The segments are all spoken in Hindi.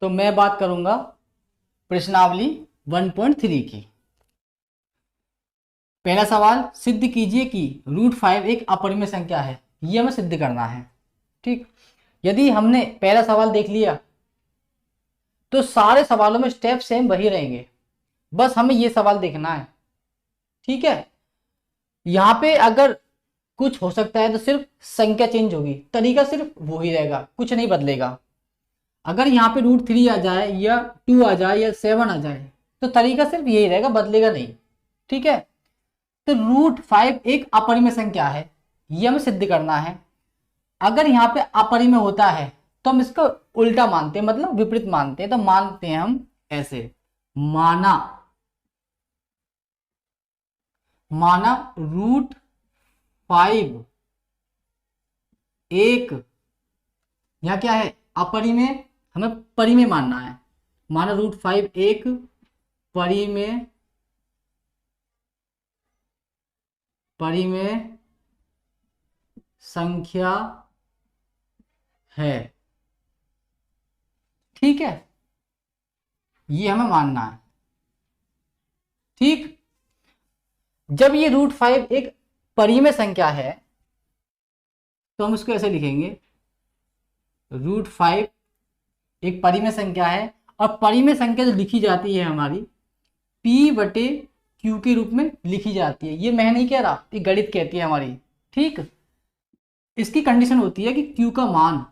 तो मैं बात करूंगा प्रश्नावली 1.3 की। पहला सवाल, सिद्ध कीजिए कि √5 एक अपरिमेय संख्या है। ये हमें सिद्ध करना है। ठीक, यदि हमने पहला सवाल देख लिया तो सारे सवालों में स्टेप सेम वही रहेंगे, बस हमें ये सवाल देखना है। ठीक है, यहां पे अगर कुछ हो सकता है तो सिर्फ संख्या चेंज होगी, तरीका सिर्फ वो ही रहेगा, कुछ नहीं बदलेगा। अगर यहाँ पे √3 आ जाए या 2 आ जाए या 7 आ जाए तो तरीका सिर्फ यही रहेगा, बदलेगा नहीं। ठीक है, तो √5 एक अपरिमेय संख्या है, ये हमें सिद्ध करना है। अगर यहाँ पे अपरिमेय होता है तो हम इसका उल्टा मानते हैं, मतलब विपरीत मानते हैं। तो मानते हैं हम ऐसे, माना √5 एक, यहां क्या है, अपरिमेय, हमें परिमेय मानना है। माना √5 एक परिमेय संख्या है। ठीक है, ये हमें मानना है। ठीक, जब ये √5 एक परिमेय संख्या है तो हम इसको ऐसे लिखेंगे, √5 एक परिमेय संख्या है और परिमेय संख्या जो लिखी जाती है हमारी P/Q के रूप में लिखी जाती है। ये मैं नहीं कह रहा, ये गणित कहती है हमारी। ठीक, इसकी कंडीशन होती है कि Q का मान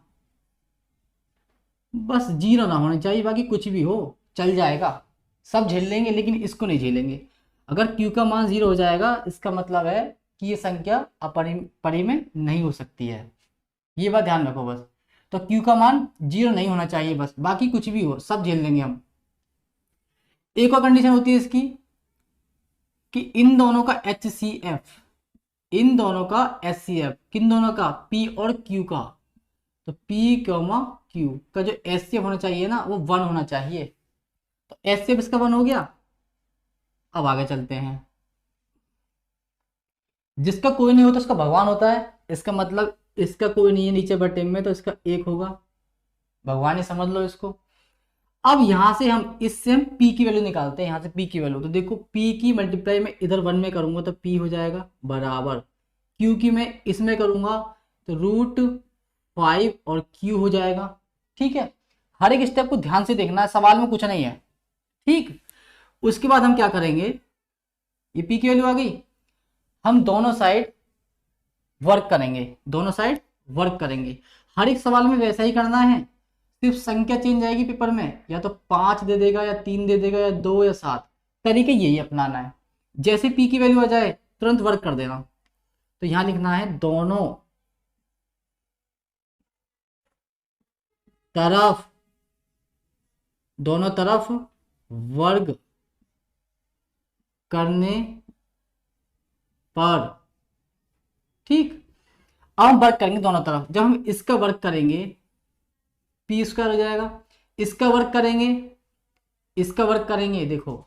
बस 0 ना होना चाहिए, बाकी कुछ भी हो चल जाएगा, सब झेल लेंगे, लेकिन इसको नहीं झेलेंगे। अगर Q का मान 0 हो जाएगा इसका मतलब है कि ये संख्या परिमेय नहीं हो सकती है। ये बात ध्यान रखो बस। तो Q का मान 0 नहीं होना चाहिए, बस बाकी कुछ भी हो सब झेल लेंगे हम। एक और कंडीशन होती है इसकी कि इन दोनों का HCF, इन दोनों का HCF, किन दोनों का, P और Q का। तो P, Q का जो HCF होना चाहिए ना वो 1 होना चाहिए। तो HCF इसका 1 हो गया। अब आगे चलते हैं। जिसका कोई नहीं होता उसका भगवान होता है, इसका मतलब इसका कोई नहीं है नीचे बटे में तो इसका 1 होगा, भगवान ही समझ लो इसको। अब यहां से हम इससे हम P की वैल्यू निकालते हैं, यहां से P की वैल्यू। तो देखो P की मल्टीप्लाई में इधर 1 में करूंगा तो P हो जाएगा बराबर, Q की मैं इसमें करूंगा तो √5 और Q हो जाएगा। ठीक है, हर एक स्टेप को ध्यान से देखना है, सवाल में कुछ नहीं है। ठीक, उसके बाद हम क्या करेंगे, ये P की वैल्यू आ गई, हम दोनों साइड वर्क करेंगे, दोनों साइड वर्क करेंगे। हर एक सवाल में वैसा ही करना है, सिर्फ संख्या चेंज आएगी पेपर में, या तो 5 दे देगा या 3 दे देगा या 2 या 7, तरीके यही अपनाना है। जैसे P की वैल्यू आ जाए तुरंत वर्क कर देना। तो यहां लिखना है दोनों तरफ वर्ग करने पर। ठीक, अब हम वर्क करेंगे दोनों तरफ। जब हम इसका वर्क करेंगे P² हो जाएगा, इसका वर्क करेंगे, इसका वर्क करेंगे, देखो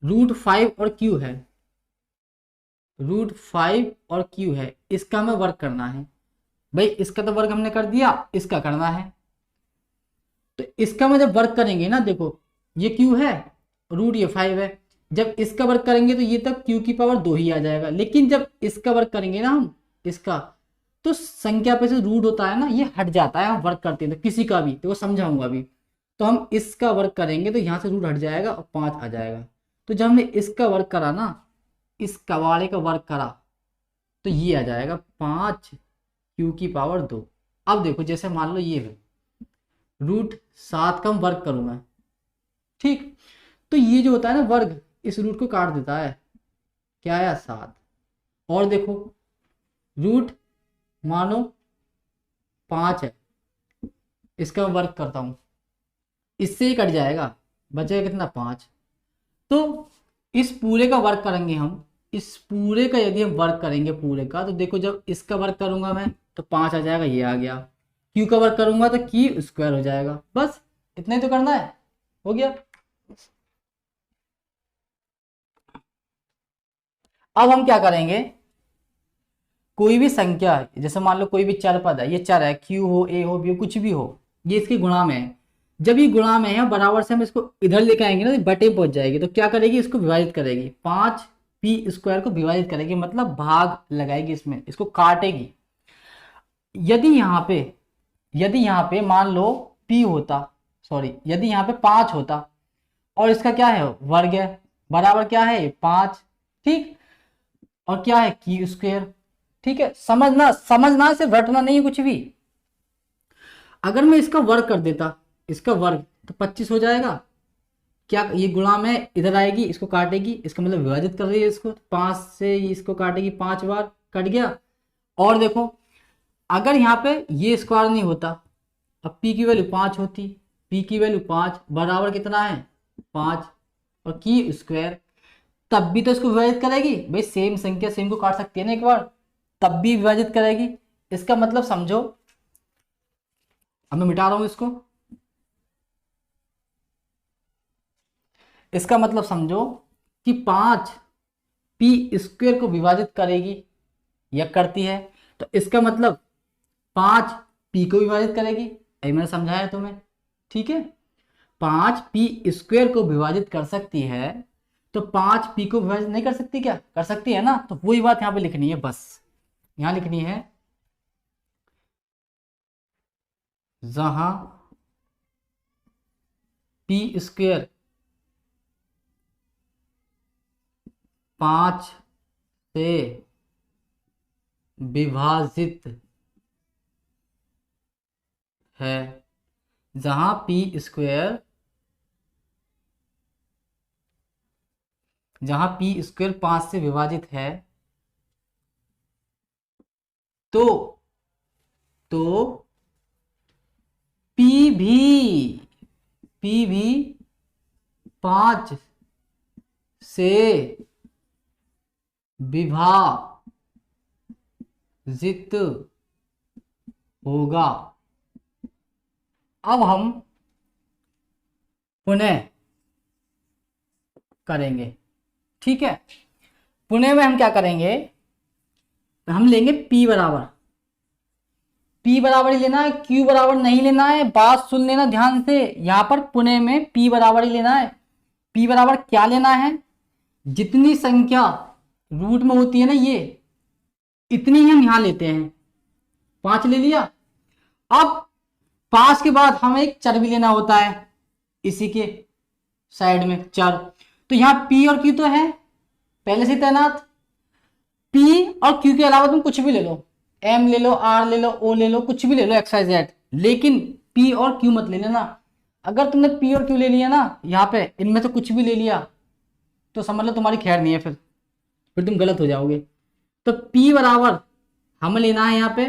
√5 और Q है, √5 और Q है, इसका हमें वर्क करना है। भाई इसका तो वर्क हमने कर दिया, इसका करना है। तो इसका में जब वर्क करेंगे ना, देखो ये Q है, ये 5 है, जब इसका वर्क करेंगे तो ये तक Q की पावर 2 ही आ जाएगा। लेकिन जब इसका वर्क करेंगे ना हम, इसका, तो संख्या पे से रूट होता है ना, ये हट जाता है, हम वर्क करते हैं तो किसी का भी, तो वो समझाऊंगा अभी। तो हम इसका वर्क करेंगे तो यहाँ से रूट हट जाएगा और 5 आ जाएगा। तो जब हमने इसका वर्क करा ना, इस कवाड़े का वर्क करा, तो ये आ जाएगा 5Q की पावर 2। अब देखो जैसे मान लो ये है √7 का हम वर्क करूंगा। ठीक, तो ये जो होता है ना वर्ग, इस रूट को काट देता है, क्या आया 7। और देखो रूट मानो 5 है, इसका वर्क करता हूं, इससे ही कट जाएगा, बचेगा कितना 5। तो इस पूरे का वर्क करेंगे हम, इस पूरे का यदि हम वर्क करेंगे पूरे का, तो देखो जब इसका वर्क करूंगा मैं तो 5 आ जाएगा, ये आ गया। Q का वर्क करूंगा तो Q² हो जाएगा। बस इतना ही तो करना है, हो गया। अब हम क्या करेंगे, कोई भी संख्या, जैसे मान लो कोई भी चर पद है, ये चर है, Q हो, A हो, B हो, कुछ भी हो, ये इसके गुणा में है। जब ये गुणा में है बराबर से हम इसको इधर लेके आएंगे ना, तो बटे पहुंच जाएगी, तो क्या करेगी, इसको विभाजित करेगी, 5p² को विभाजित करेगी, मतलब भाग लगाएगी इसमें, इसको काटेगी। यदि यहाँ पे मान लो p होता, सॉरी यदि यहाँ पे 5 होता और इसका क्या है, वर्ग है, बराबर क्या है 5, ठीक, और क्या है q², ठीक है। समझना सिर्फ रटना नहीं है कुछ भी। अगर मैं इसका वर्ग कर देता, इसका वर्ग, तो 25 हो जाएगा। क्या ये गुणा में इधर आएगी, इसको काटेगी, इसका मतलब विभाजित कर रही है इसको, 5 से इसको काटेगी, 5 बार कट गया। और देखो अगर यहाँ पे ये स्क्वायर नहीं होता, अब p की वैल्यू 5 होती, p की वैल्यू 5 बराबर कितना है 5 और q², तब भी तो इसको विभाजित करेगी भाई, सेम संख्या सेम को काट सकती है ना एक बार, तब भी विभाजित करेगी। इसका मतलब समझो, अब मैं मिटा रहा हूं इसको, इसका मतलब समझो कि 5p² को विभाजित करेगी या करती है, तो इसका मतलब 5p को विभाजित करेगी, यही मैंने समझाया तुम्हें, ठीक है। 5p² को विभाजित कर सकती है, तो 5p को विभाजित नहीं कर सकती, क्या कर सकती है ना, तो वही बात यहाँ पे लिखनी है, बस यहाँ लिखनी है, जहां p² 5 से विभाजित है, जहां p² 5 से विभाजित है, तो p भी 5 से विभाजित होगा। अब हम पुनः करेंगे, ठीक है। पुनः में हम क्या करेंगे, हम लेंगे p बराबर ही लेना है, q बराबर नहीं लेना है, बात सुन लेना ध्यान से, यहां पर पुनः में p बराबर ही लेना है। p बराबर क्या लेना है, जितनी संख्या रूट में होती है ना ये, इतनी ही हम यहां लेते हैं, 5 ले लिया। अब 5 के बाद हमें एक चर भी लेना होता है, इसी के साइड में चर, तो यहाँ p और q तो है पहले से तैनात, p और q के अलावा तुम कुछ भी ले लो, m ले लो, r ले लो, o ले लो, कुछ भी ले लो XYZ, लेकिन p और q मत ले लेना। अगर तुमने p और q ले लिया ना यहाँ पे, इनमें से कुछ भी ले लिया तो समझ लो तुम्हारी खैर नहीं है, फिर तुम गलत हो जाओगे। तो p बराबर हमें लेना है यहाँ पे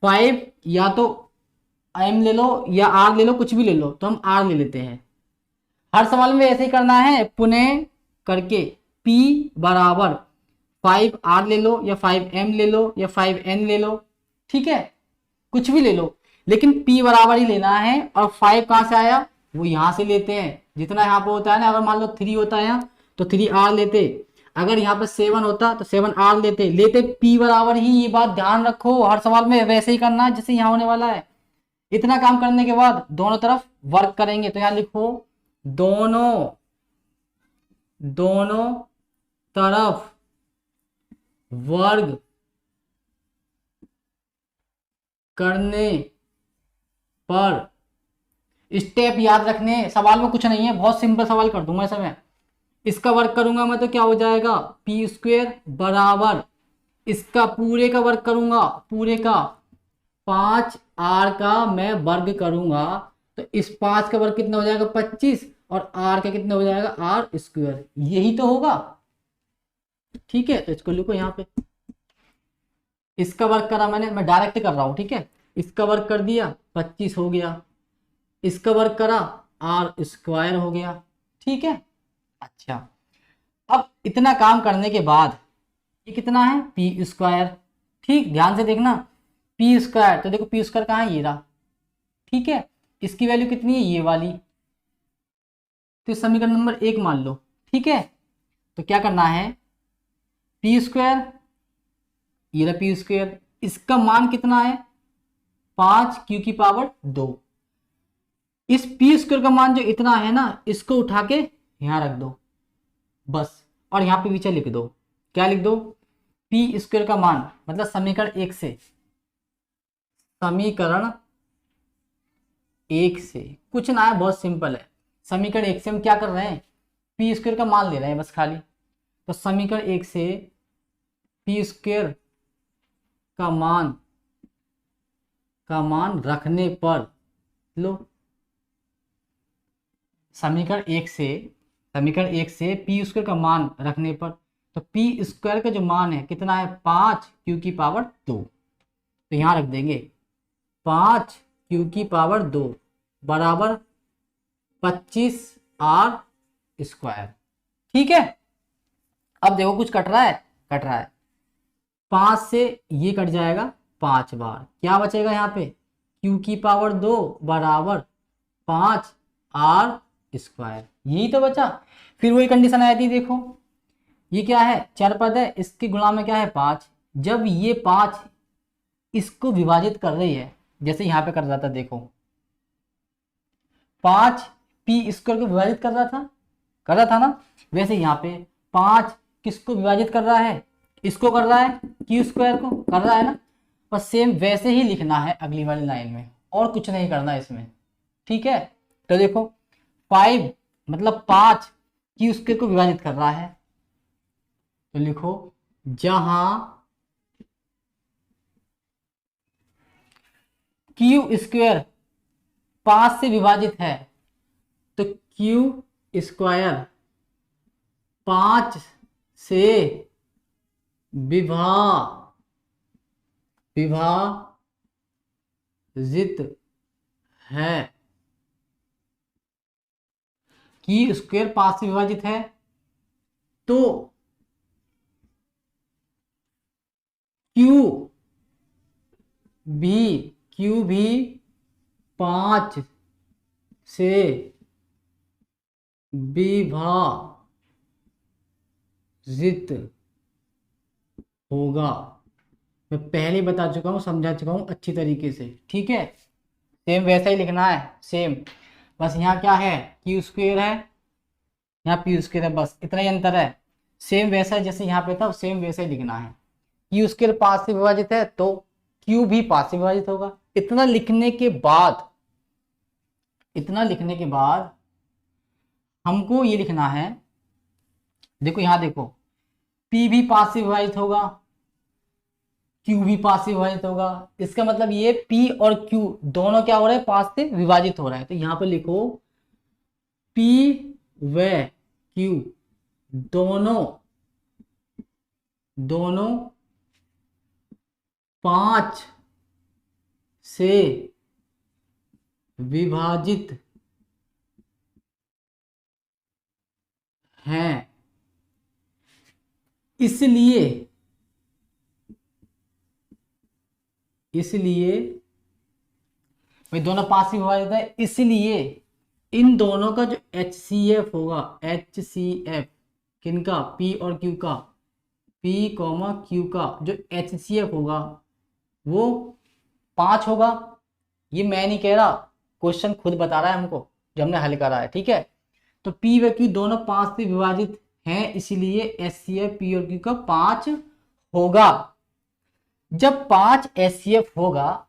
5, या तो m ले लो या r ले लो, कुछ भी ले लो, तो हम r ले लेते हैं। हर सवाल में ऐसे ही करना है, पुनः करके p बराबर 5r ले लो या 5m ले लो या 5n ले लो, ठीक है, कुछ भी ले लो, लेकिन p बराबर ही लेना है। और 5 कहां से आया, वो यहां से लेते हैं, जितना यहाँ पे होता है ना, अगर मान लो 3 होता है यहाँ तो 3r लेते, अगर यहाँ पे 7 होता तो 7r लेते p बराबर ही, ये बात ध्यान रखो, हर सवाल में वैसे ही करना है जैसे यहाँ होने वाला है। इतना काम करने के बाद दोनों तरफ वर्क करेंगे, तो यहाँ लिखो दोनों तरफ वर्ग करने पर, स्टेप याद रखने, सवाल में कुछ नहीं है, बहुत सिंपल सवाल कर दूंगा ऐसा मैं। इसका वर्ग करूंगा मैं तो क्या हो जाएगा, p² बराबर इसका पूरे का वर्ग करूंगा, पूरे का 5r का मैं वर्ग करूंगा, तो इस 5 का वर्ग कितना हो जाएगा 25, और r का कितना हो जाएगा r², यही तो होगा, ठीक है। तो इसको लिखो यहाँ पे, इसका वर्ग करा मैंने, मैं डायरेक्ट कर रहा हूं, ठीक है, इसका वर्ग कर दिया 25 हो गया, इसका वर्ग करा r² हो गया, ठीक है। अच्छा, अब इतना काम करने के बाद ये कितना है p², ठीक, ध्यान से देखना p², तो देखो p² कहाँ है, ये रहा, ठीक है, इसकी वैल्यू कितनी है ये वाली, तो समीकरण नंबर 1 मान लो, ठीक है। तो क्या करना है, p², ये रहा p², इसका मान कितना है 5q² 2, इस पी स्क्वायर का मान जो इतना है ना, इसको उठा के यहां रख दो बस, और यहां पे नीचे लिख दो, क्या लिख दो, पी स्क्वायर का मान, मतलब समीकरण एक से, समीकरण एक से कुछ ना है, बहुत सिंपल है। समीकरण एक से हम क्या कर रहे हैं, पी स्क्वायर का मान ले रहे हैं बस खाली। तो समीकरण एक से पी स्क्वायर का मान रखने पर, लो, समीकरण एक से पी स्क्वायर का मान रखने पर, तो पी स्क्वायर का जो मान है कितना है, 5 q⁴ तो यहां रख देंगे 5 q⁴ बराबर 25r²। ठीक है। अब देखो कुछ कट रहा है, कट रहा है, 5 से ये कट जाएगा 5 बार, क्या बचेगा यहाँ पे, q⁴ बराबर 5r²। यही तो बचा। फिर वही कंडीशन आई थी, देखो ये क्या है, चर पद है, इसके गुणा में क्या है 5। जब ये 5 इसको विभाजित कर रही है, जैसे यहाँ पे कर रहा था, देखो 5 पी स्क्वायर को विभाजित कर रहा था ना, वैसे यहाँ पे 5 किसको विभाजित कर रहा है, इसको कर रहा है, क्यू स्क्वायर को कर रहा है ना, बस सेम वैसे ही लिखना है अगली वाली लाइन में, और कुछ नहीं करना है इसमें। ठीक है। तो देखो 5 मतलब 5 क्यू स्क्वायर को विभाजित कर रहा है, तो लिखो जहां क्यू स्क्वायर 5 से विभाजित है, तो क्यू स्क्वायर 5 से विभाजित है, क्यू स्क्वायर 5 से विभाजित है, तो क्यू भी 5 से विभाजित होगा। मैं पहले बता चुका हूं, समझा चुका हूं अच्छी तरीके से। ठीक है। सेम वैसा ही लिखना है, सेम, बस यहाँ क्या है, क्यू स्क्वायर है, यहाँ पी स्क्वायर है, बस इतना ही अंतर है। सेम वैसा है जैसे यहाँ पे था, सेम वैसा ही लिखना है। क्यू स्क्वायर 5 से विभाजित है, तो क्यू भी 5 से विभाजित होगा। इतना लिखने के बाद हमको ये लिखना है, देखो यहां देखो, P भी 5 से विभाजित होगा, Q भी 5 से विभाजित होगा, इसका मतलब ये P और Q दोनों क्या हो रहा है, 5 से विभाजित हो रहा है। तो यहां पे लिखो P व Q दोनों 5 से विभाजित हैं, इसलिए भाई दोनों 5 से विभाजित है, इसलिए इन दोनों का जो HCF होगा, HCF किनका, P और Q का, P, Q का जो HCF होगा वो 5 होगा। ये मैं नहीं कह रहा, क्वेश्चन खुद बता रहा है हमको, जो हमने हल करा है। ठीक है। तो P व Q दोनों 5 से विभाजित हैं, इसलिए HCF P और Q का 5 होगा। जब 5 HCF होगा,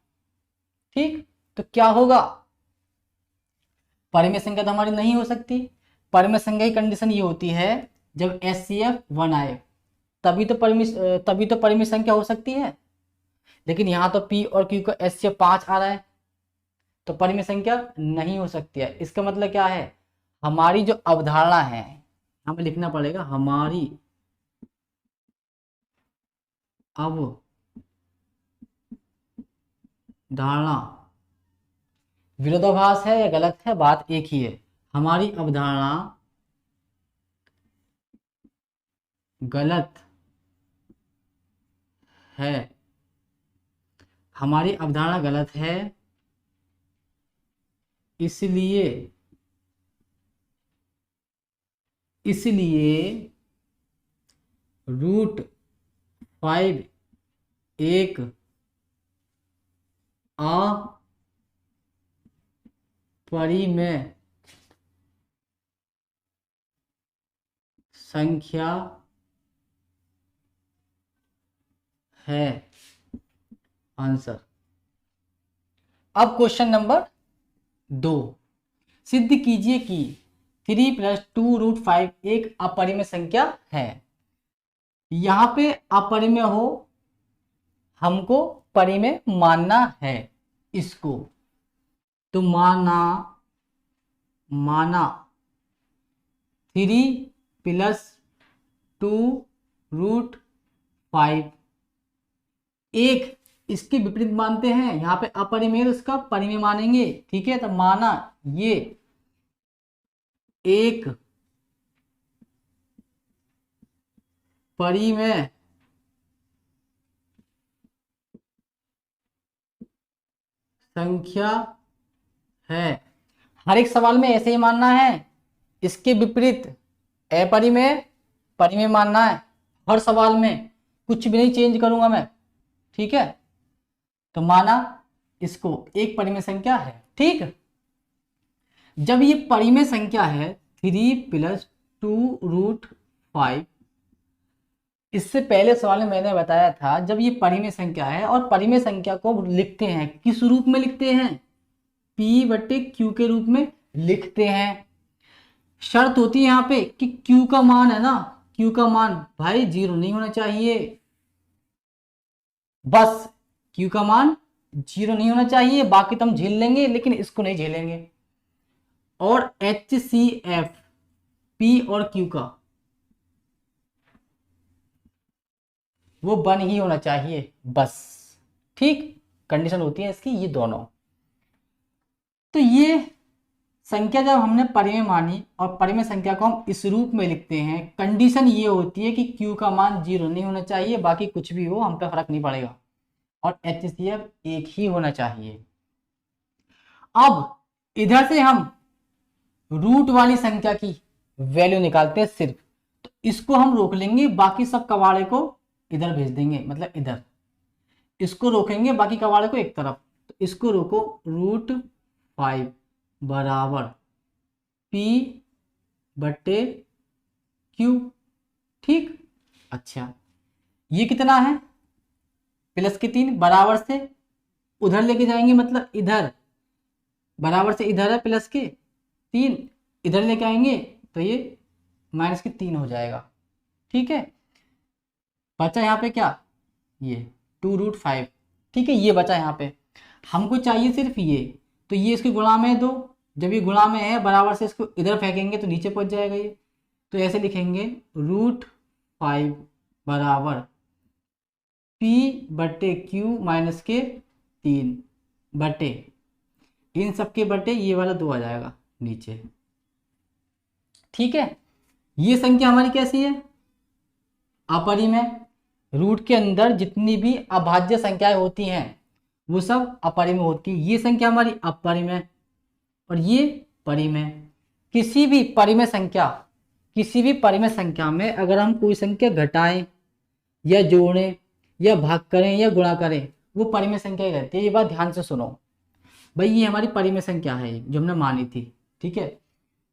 ठीक, तो क्या होगा, परिमेय संख्या तो हमारी नहीं हो सकती। परिमेय संख्या की कंडीशन ये होती है जब HCF 1 आए, तभी तो परिमेय संख्या हो सकती है। लेकिन यहां तो P और Q का HCF 5 आ रहा है, तो परिमेय संख्या नहीं हो सकती है। इसका मतलब क्या है, हमारी जो अवधारणा है, हमें लिखना पड़ेगा, हमारी अवधारणा विरोधाभास है या गलत है, बात एक ही है। हमारी अवधारणा गलत है, हमारी अवधारणा गलत है, इसलिए √5 एक परिमेय संख्या है आंसर। अब क्वेश्चन नंबर 2, सिद्ध कीजिए कि 3+2√5 एक अपरिमेय संख्या है। यहां पे अपरिमेय हो, हमको परिमेय मानना है इसको, तो माना 3+2√5 एक, इसके विपरीत मानते हैं, यहाँ पे अपरिमेय तो इसका परिमेय मानेंगे, ठीक है। तो माना ये एक परिमेय संख्या है। हर एक सवाल में ऐसे ही मानना है, इसके विपरीत अपरिमेय परिमेय मानना है हर सवाल में, कुछ भी नहीं चेंज करूंगा मैं, ठीक है। तो माना इसको एक परिमेय संख्या है, ठीक। जब ये परिमेय संख्या है 3+2√5, इससे पहले सवाल में मैंने बताया था, जब ये परिमेय संख्या है और परिमेय संख्या को लिखते हैं किस रूप में लिखते हैं, P/Q के रूप में लिखते हैं। शर्त होती है यहाँ पे कि Q का मान है ना, Q का मान भाई 0 नहीं होना चाहिए, बस Q का मान 0 नहीं होना चाहिए, बाकी तो हम झेल लेंगे लेकिन इसको नहीं झेलेंगे। और HCF P और Q का वो 1 ही होना चाहिए बस, ठीक। कंडीशन होती है इसकी ये दोनों। तो ये संख्या जब हमने परिमेय मानी और परिमेय संख्या को हम इस रूप में लिखते हैं, कंडीशन ये होती है कि Q का मान 0 नहीं होना चाहिए, बाकी कुछ भी हो हम पे फर्क नहीं पड़ेगा, और HCF 1 ही होना चाहिए। अब इधर से हम रूट वाली संख्या की वैल्यू निकालते हैं सिर्फ, तो इसको हम रोक लेंगे, बाकी सब कबाड़े को इधर भेज देंगे, मतलब इधर इसको रोकेंगे, बाकी कबाड़े को एक तरफ। तो इसको रोको, √5 बराबर P/Q, ठीक। अच्छा ये कितना है, +3 बराबर से उधर लेके जाएंगे, मतलब इधर बराबर से इधर है +3, इधर लेके आएंगे तो ये -3 हो जाएगा, ठीक है। बचा यहाँ पे क्या, ये 2√5, ठीक है, ये बचा यहाँ पे। हमको चाहिए सिर्फ ये, तो ये इसके गुणा में दो, जब ये गुणा में है बराबर से इसको इधर फेंकेंगे तो नीचे पहुंच जाएगा ये। तो ऐसे लिखेंगे √5 बराबर P/Q -3 बटे, इन सबके बटे ये वाला 2 आ जाएगा नीचे, ठीक है। ये संख्या हमारी कैसी है, अपरिमेय। रूट के अंदर जितनी भी अभाज्य संख्याएं होती हैं वो सब अपरिमेय होती है। ये संख्या हमारी अपरिमेय और ये परिमेय। किसी भी परिमेय संख्या में अगर हम कोई संख्या घटाएं या जोड़ें या भाग करें या गुणा करें, वो परिमेय संख्या ही रहती है। ये बात ध्यान से सुनो भाई, ये हमारी परिमेय संख्या है जो हमने मानी थी, ठीक है।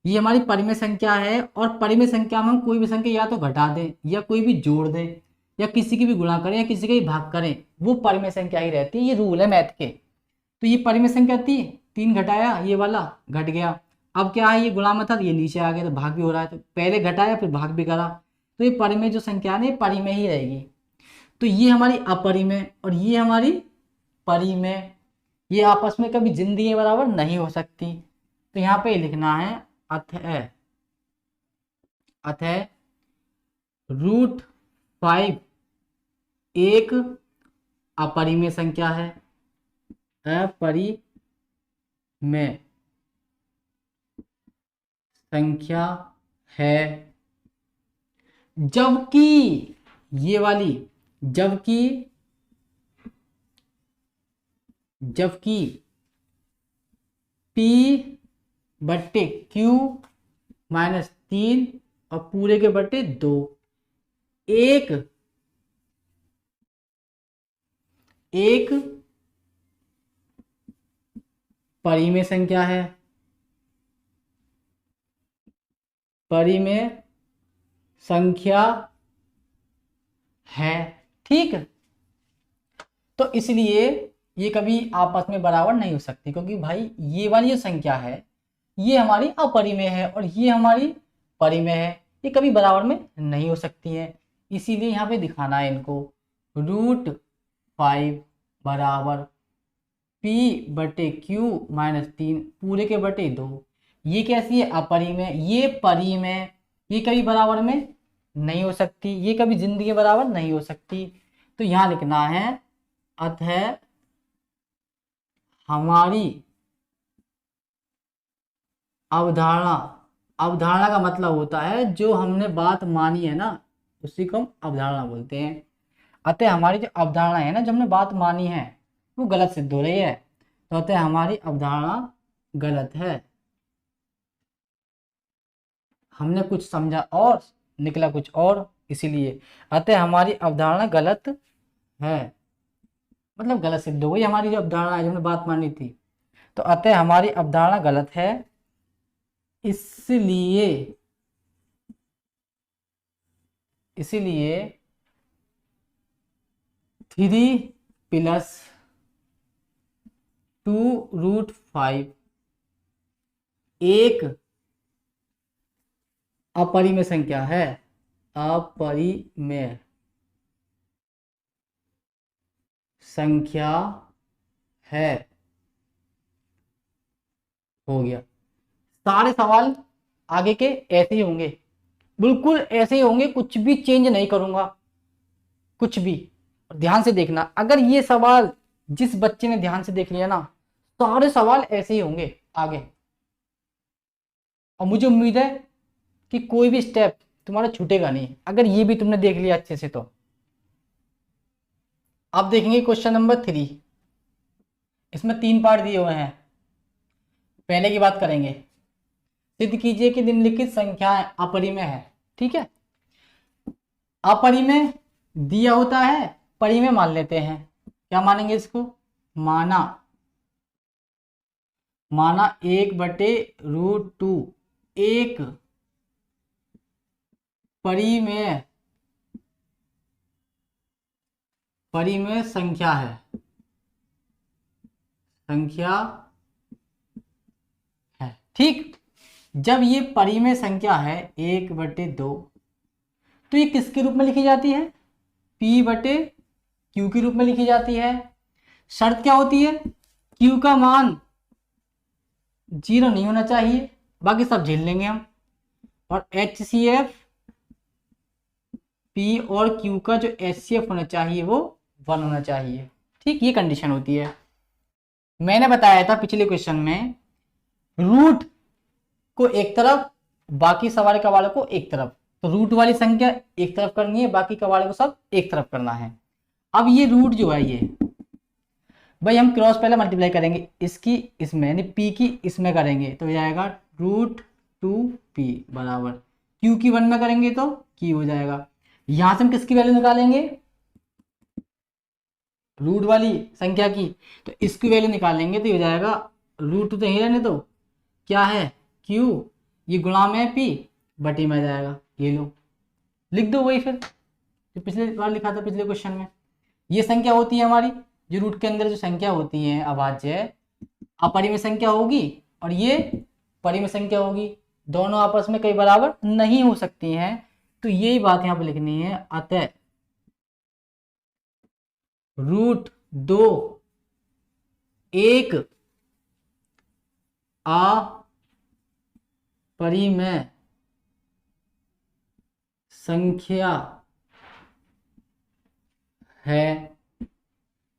ये हमारी परिमेय संख्या है, और परिमेय संख्या में हम कोई भी संख्या या तो घटा दें या कोई भी जोड़ दें या किसी की भी गुणा करें या किसी का भी भाग करें, वो परिमेय संख्या ही रहती है। ये रूल है मैथ के। तो ये परिमेय संख्या थी, 3 घटाया ये वाला घट गया, अब क्या है, ये गुणा में था तो ये नीचे आ गया, तो भाग भी हो रहा है, तो पहले घटाया फिर भाग भी करा, तो ये परिमेय जो संख्या है ना ये परिमेय ही रहेगी। तो ये हमारी अपरिमेय और ये हमारी परिमेय, ये आपस में कभी जिंदगी बराबर नहीं हो सकती। तो यहाँ पे लिखना है अतः √5 एक अपरिमेय संख्या है, अपरिमेय संख्या है, जबकि ये वाली जबकि P/Q -3 और पूरे के बटे 2 एक परिमेय संख्या है, परिमेय संख्या है। ठीक, तो इसलिए ये कभी आपस में बराबर नहीं हो सकती, क्योंकि भाई ये वाली जो संख्या है ये हमारी अपरिमेय है और ये हमारी परिमेय है, ये कभी बराबर में नहीं हो सकती है। इसीलिए यहाँ पे दिखाना है इनको। √5 बराबर P/Q-3 पूरे के बटे 2। ये कैसी है? अपरिमेय, ये परिमेय, ये कभी बराबर में नहीं हो सकती, ये कभी जिंदगी बराबर नहीं हो सकती। तो यहाँ लिखना है अतः हमारी अवधारणा, अवधारणा का मतलब होता है जो हमने बात मानी है ना, उसी को हम अवधारणा बोलते हैं। अतः हमारी जो अवधारणा है ना, जो हमने बात मानी है वो गलत सिद्ध हो रही है, तो अतः हमारी अवधारणा गलत है। हमने कुछ समझा और निकला कुछ और, इसीलिए अतः हमारी अवधारणा गलत है, मतलब गलत सिद्ध हो गई हमारी जो अवधारणा है, जो हमने बात मानी थी। तो अतः हमारी अवधारणा गलत है, इसलिए इसीलिए 3+2√5 एक अपरिमेय संख्या है, अपरिमेय संख्या है। हो गया। सारे सवाल आगे के ऐसे ही होंगे, बिल्कुल ऐसे ही होंगे, कुछ भी चेंज नहीं करूंगा, कुछ भी। ध्यान से देखना, अगर ये सवाल जिस बच्चे ने ध्यान से देख लिया ना, सारे सवाल ऐसे ही होंगे आगे। और मुझे उम्मीद है कि कोई भी स्टेप तुम्हारा छूटेगा नहीं, अगर ये भी तुमने देख लिया अच्छे से। तो अब देखेंगे क्वेश्चन नंबर 3। इसमें 3 पार्ट दिए हुए हैं। पहले की बात करेंगे, सिद्ध कीजिए कि निम्नलिखित संख्याएं अपरिमेय है। ठीक है, अपरिमेय दिया होता है, परिमेय मान लेते हैं। क्या मानेंगे इसको? माना 1/√2 एक परिमेय संख्या है, ठीक। जब ये परिमेय संख्या है 1/2, तो ये किसके रूप में लिखी जाती है? P/Q के रूप में लिखी जाती है। शर्त क्या होती है? Q का मान 0 नहीं होना चाहिए, बाकी सब झेल लेंगे हम। और HCF P और Q का जो HCF होना चाहिए वो 1 होना चाहिए। ठीक, ये कंडीशन होती है। मैंने बताया था पिछले क्वेश्चन में, रूट को एक तरफ, बाकी सवाल कवाले को एक तरफ। तो रूट वाली संख्या एक तरफ करनी है, बाकी कवाले को सब एक तरफ करना है। अब ये रूट जो है, ये भाई हम क्रॉस पहले मल्टीप्लाई करेंगे इसकी इसमें, यानी P की इसमें करेंगे तो हो जाएगा √2P बराबर Q की 1 में करेंगे तो Q हो जाएगा। यहां से हम किसकी वैल्यू निकालेंगे? रूट वाली संख्या की, तो इसकी वैल्यू निकालेंगे तो हो जाएगा √2 तो ही रहने दो, क्या है Q, ये गुणा में P, बटी में जाएगा। ये लो, लिख दो वही फिर जो पिछले बार लिखा था पिछले क्वेश्चन में। ये संख्या होती है हमारी, जो रूट के अंदर जो संख्या होती है अभाज्य, अपरिमेय संख्या होगी और ये परिमेय संख्या होगी, दोनों आपस में कई बराबर नहीं हो सकती हैं। तो यही बात यहाँ पे लिखनी है। अतः √2 एक अपरिमेय संख्या है,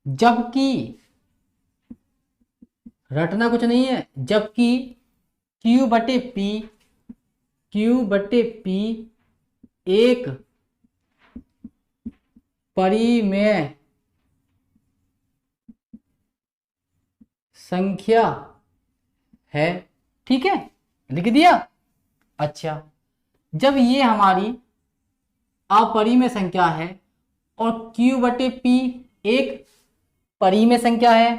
जबकि रटना कुछ नहीं है, जबकि Q/P एक परिमेय संख्या है। ठीक है, लिख दिया। अच्छा, जब ये हमारी अपरिमेय संख्या है और Q/P एक परिमेय संख्या है,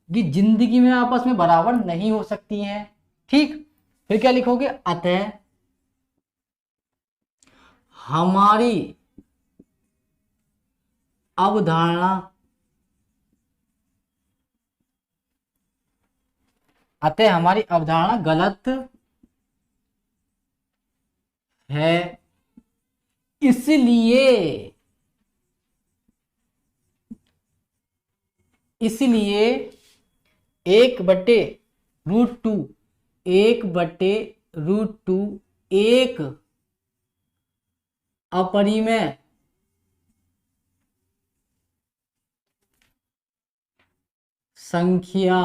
ये जिंदगी में आपस में बराबर नहीं हो सकती हैं। ठीक, फिर क्या लिखोगे? अतः हमारी अवधारणा अतः हमारी अवधारणा गलत है, इसलिए इसलिए 1/√2 1/√2 एक अपरिमेय संख्या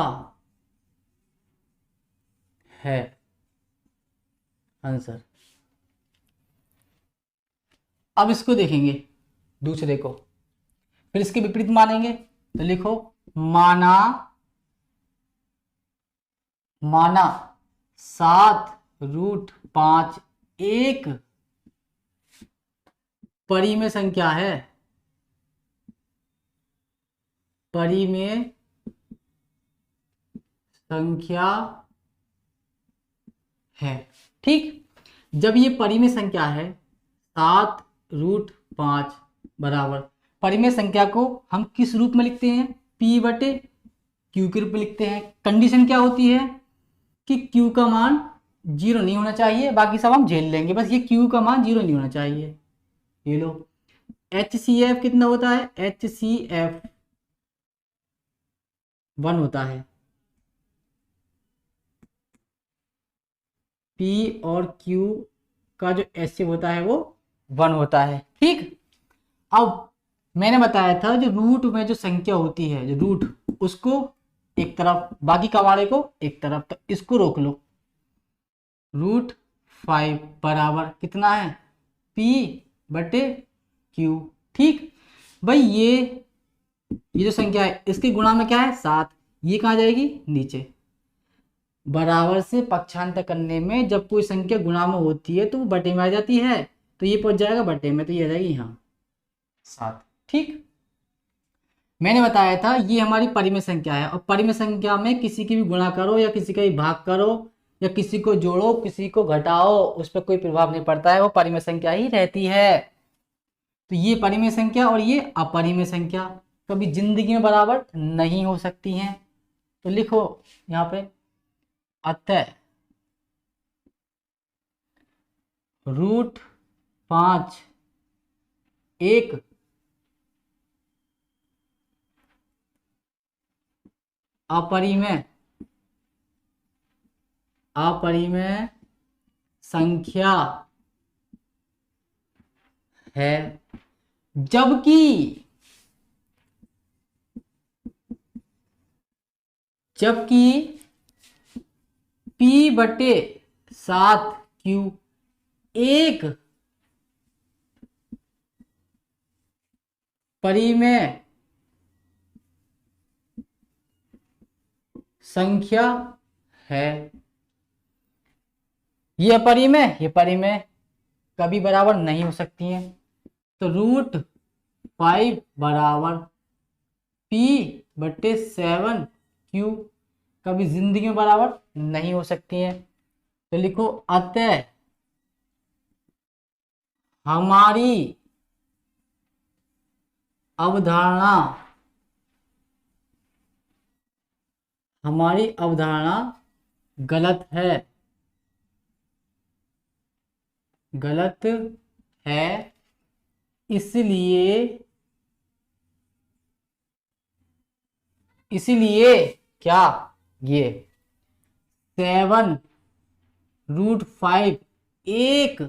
है। आंसर। अब इसको देखेंगे दूसरे को, फिर इसके विपरीत मानेंगे। तो लिखो माना 7√5 एक परिमेय संख्या है, परिमेय संख्या है। ठीक, जब ये परिमेय संख्या है 7√5 बराबर, परिमेय संख्या को हम किस रूप में लिखते हैं? P/Q के रूप में लिखते हैं। कंडीशन क्या होती है कि Q का मान 0 नहीं होना चाहिए, बाकी सब हम झेल लेंगे, बस ये Q का मान 0 नहीं होना चाहिए। ये लो HCF कितना होता है? HCF 1 होता है। P और Q का जो HCF होता है वो 1 होता है। ठीक, अब मैंने बताया था जो रूट में जो संख्या होती है, जो रूट, उसको एक तरफ, बाकी कवाड़े को एक तरफ, तो इसको रोक लो। √5 बराबर कितना है? P/Q। ठीक भाई, ये जो संख्या है इसकी गुणा में क्या है? 7। ये कहाँ जाएगी? नीचे। बराबर से पक्षांतर करने में जब कोई संख्या गुणा में होती है तो वो बटे में आ जाती है, तो ये पहुंच जाएगा बटे में, तो ये आ जाएगी यहाँ 7। ठीक, मैंने बताया था ये हमारी परिमेय संख्या है, और परिमेय संख्या में किसी की भी गुणा करो या किसी का भी भाग करो या किसी को जोड़ो किसी को घटाओ, उस पर कोई प्रभाव नहीं पड़ता है, वो परिमेय संख्या ही रहती है। तो ये परिमेय संख्या और ये अपरिमेय संख्या कभी जिंदगी में बराबर नहीं हो सकती हैं। तो लिखो यहाँ पे, अतः √5 एक अपरिमेय संख्या है, जबकि P/7Q एक परिमेय संख्या है। ये परिमेय कभी बराबर नहीं हो सकती हैं। तो √5 बराबर P/7Q कभी जिंदगी में बराबर नहीं हो सकती हैं। तो लिखो अतः हमारी अवधारणा गलत है, इसलिए क्या ये 7√5 एक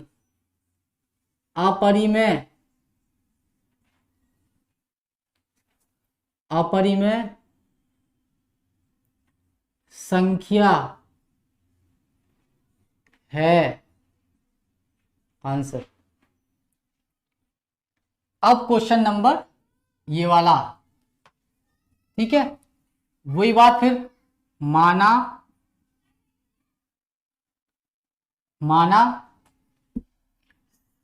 अपरिमेय संख्या है। आंसर। अब क्वेश्चन नंबर ये वाला, ठीक है, वही बात फिर, माना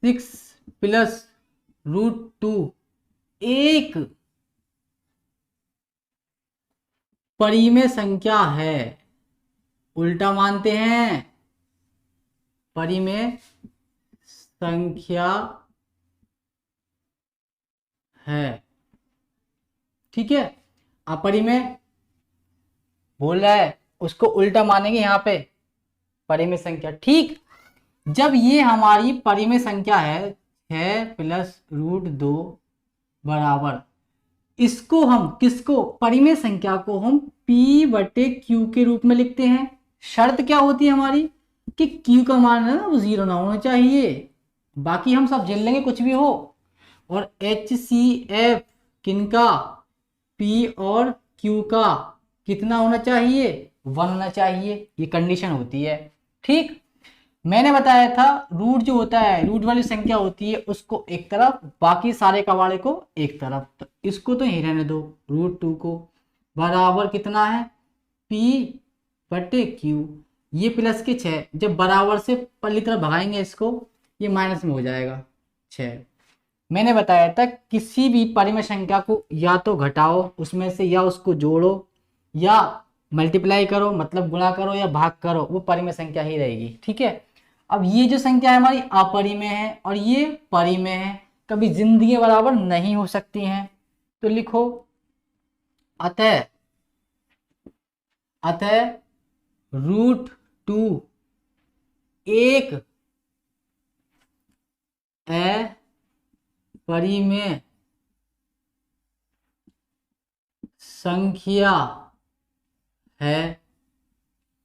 6+√2 एक परिमेय संख्या है। उल्टा मानते हैं, परिमेय संख्या है। ठीक है, अपरिमेय बोल रहा है, उसको उल्टा मानेंगे यहाँ पे परिमेय संख्या। ठीक, जब ये हमारी परिमेय संख्या है 6 प्लस रूट 2 बराबर, इसको हम किसको, परिमेय संख्या को हम p बटे q के रूप में लिखते हैं। शर्त क्या होती है हमारी कि q का मान है ना वो 0 ना होना चाहिए, बाकी हम सब झेल लेंगे कुछ भी हो। और HCF किनका, p और q का कितना होना चाहिए, 1 होना चाहिए, ये कंडीशन होती है। ठीक, मैंने बताया था रूट जो होता है, रूट वाली संख्या होती है उसको एक तरफ, बाकी सारे कवाड़े को एक तरफ, तो इसको तो यही रहने दो, रूट 2 को बराबर कितना है p बटे q, ये प्लस के 6, जब बराबर से पल्ली तरफ भगाएंगे इसको, ये माइनस में हो जाएगा 6। मैंने बताया था किसी भी परिमेय संख्या को या तो घटाओ उसमें से, या उसको जोड़ो, या मल्टीप्लाई करो मतलब गुणा करो, या भाग करो, वो परिमेय संख्या ही रहेगी। ठीक है, अब ये जो संख्या है हमारी अपरिमेय है और ये परिमेय है, कभी जिंदगी बराबर नहीं हो सकती हैं, तो लिखो अतः रूट 2 एक अपरिमेय संख्या है,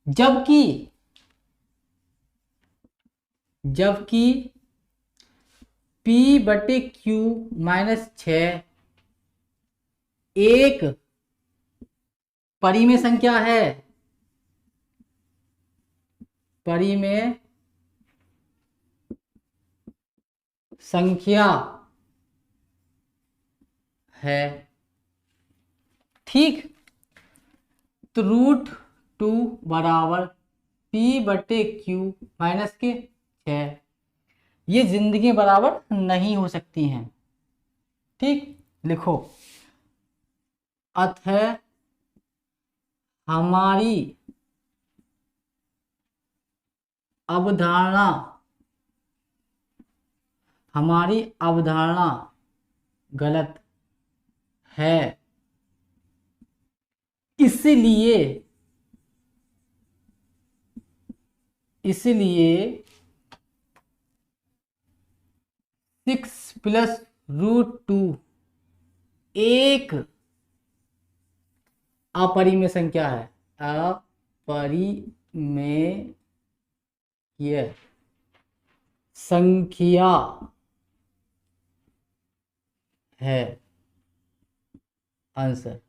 जबकि p बटे q माइनस 6 एक परिमेय संख्या है, परिमेय संख्या है। ठीक, तो रूट 2 बराबर p बटे q माइनस के 6, ये जिंदगी बराबर नहीं हो सकती हैं। ठीक, लिखो अतः हमारी अवधारणा गलत है, इसलिए 6 प्लस रूट 2 एक अपरिमेय संख्या है, अपरिमेय संख्या है आंसर।